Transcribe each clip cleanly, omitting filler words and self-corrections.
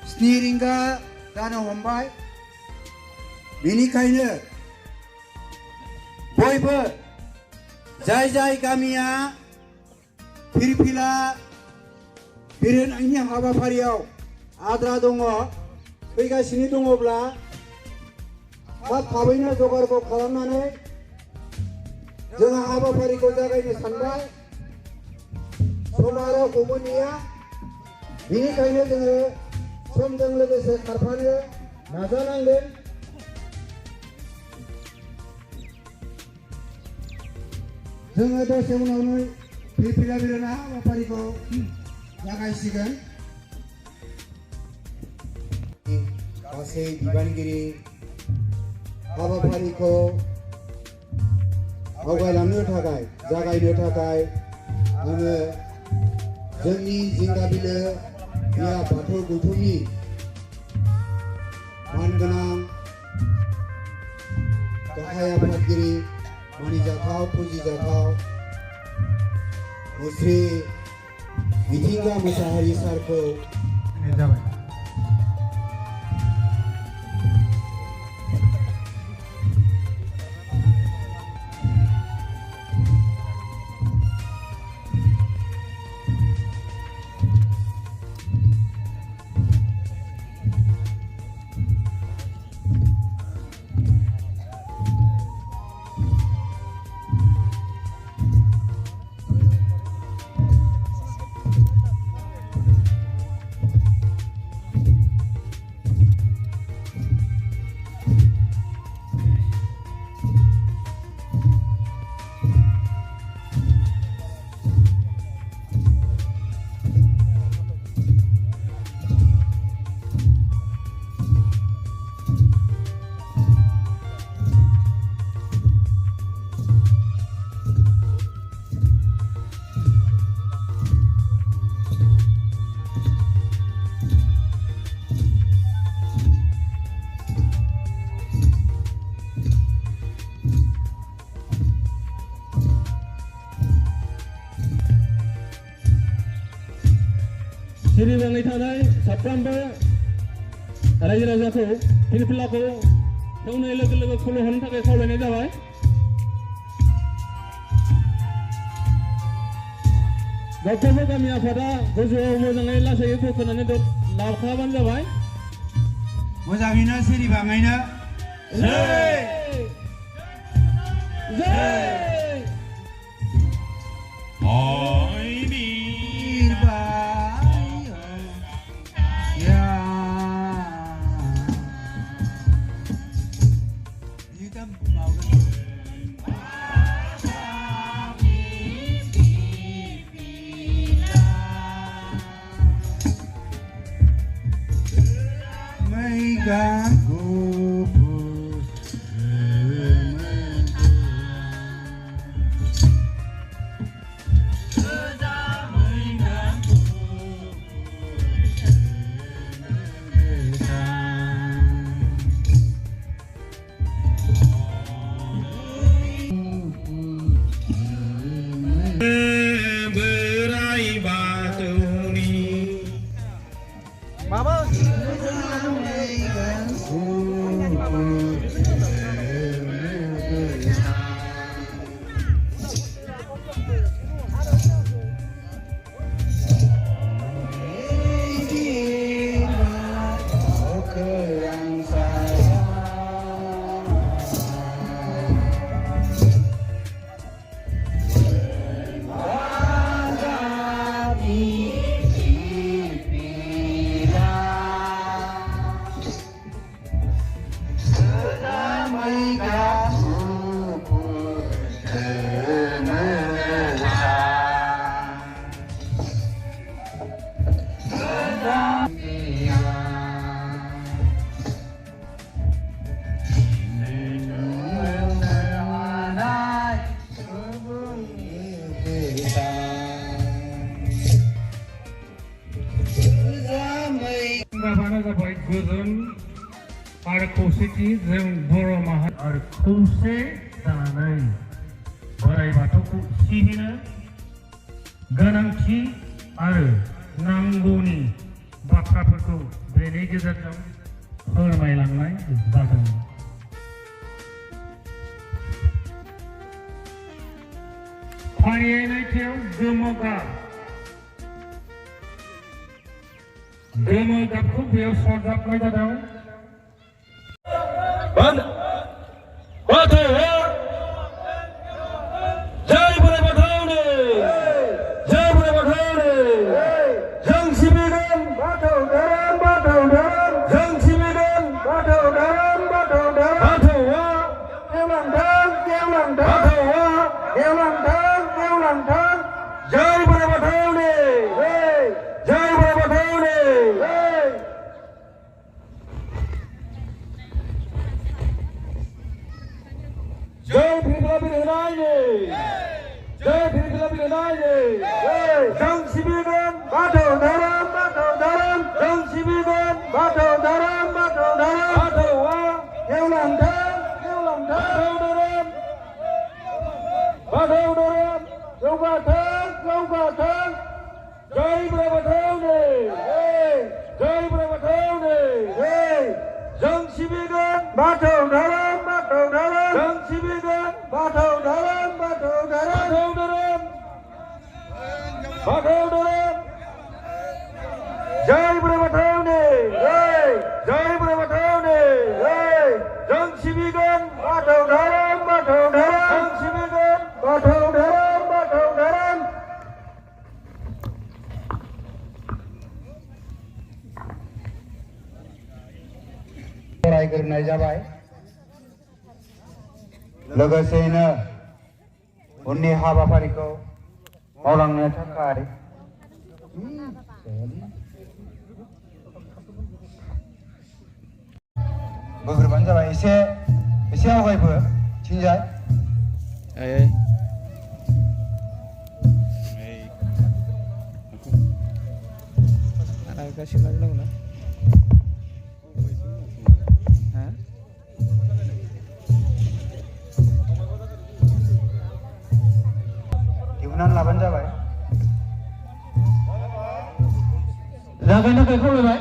7 रिंगा जानो हमबाय बेनिखायनो बयबो जाय जाय गामिया फिरफिला बिरहोनायनि हाबाफारियाव आद्रा दङ फैगासिनो दङब्ला थाबैनो जगारखौ खालामनानै जोंहा हाबाफारिखौ जागायनो सानबाय सम आरो गबोनिया बेनिखायनो जोङो समजों लोगोसे खारफानो नाजानांगोन जोङो दसे उनावनो फिरफिला बिरहोनाय हाबाफारिखौ जागायसिगोन गासै बिबानगिरि हाबाफारिखौ आवगायलांनो थाखाय जागायनो थाखाय आङो जोंनि जिंगाबिलो बिया बाथौ गौथुमनि मानगोनां गाहाय आफादगिरि मानिजाथाव फुजिजाथाव मुस्रि मिथिंगा मोसाहारि सारखौ जाबाय सिरिबाङै थानाय साफ्रोमबो रायजो राजाखौ फिरफिलाखौ खेवनाय लोगो लोगो खुलुमहोनो थाखाय खावलायनाय जाबाय। गंफ्रोमबो गामि आफादा गोजौआव मोजाङै लासैयै बोखोनानै लाखाबानो जाबाय। मोजाङैनो सिरिबाङैनो जै जै गोजोन आरो खौसेथि जों बर' माहारि आरो खौसे जानानै बोराइ बाथौखौ सिबिनो गोनांथि आरो नांगौनि बाथ्राफोरखौ बेनि गेजेरजों फोरमायलांनाय जादों। फारियै नैथियाव गोमो गाबखौ बेयाव सरजाबनाय जादों। बाथौआ जय बोराइ बाथौनो जय बोराइ बाथौनो जों सिबिगोन बाथौ धोरोम जों सिबिगोन बाथौ धोरोम बाथौआ बाथौआ जय बोराइ बाथौनो जय बोराइ बाथौनो जय फिरगला बिरहोनायनो जय फिरगला बिरहोनायनो जों सिबिगोन बाथौ धोरोम जों सिबिगोन बाथौ धोरोम बाथौआ गेवलांथों बाथौ धोरोम जौगाथों जय बोराइ बाथौनो जय बोराइ बाथौनो जों सिबिगोन बाथौ धोरोम जों सिबिगोन बाथौ धोरोम जय बोराइ बाथौनो जय बोराइ बाथौनो जों सिबिगोन बाथौ धोरोम जों सिबिगोन बाथौ धोरोम फरायग्रोनाय जाबाय। लोगोसेयैनो उननि हाबाफारिखौ मावलांनो थाखाय बोग्रोबानो जाबाय। एसे आवगायबो थिंजाय गासिबो दङ ना दिहुननानै लाबानो जाबाय। जागायनो थाखाय खावलायबाय।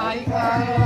Hallelujah.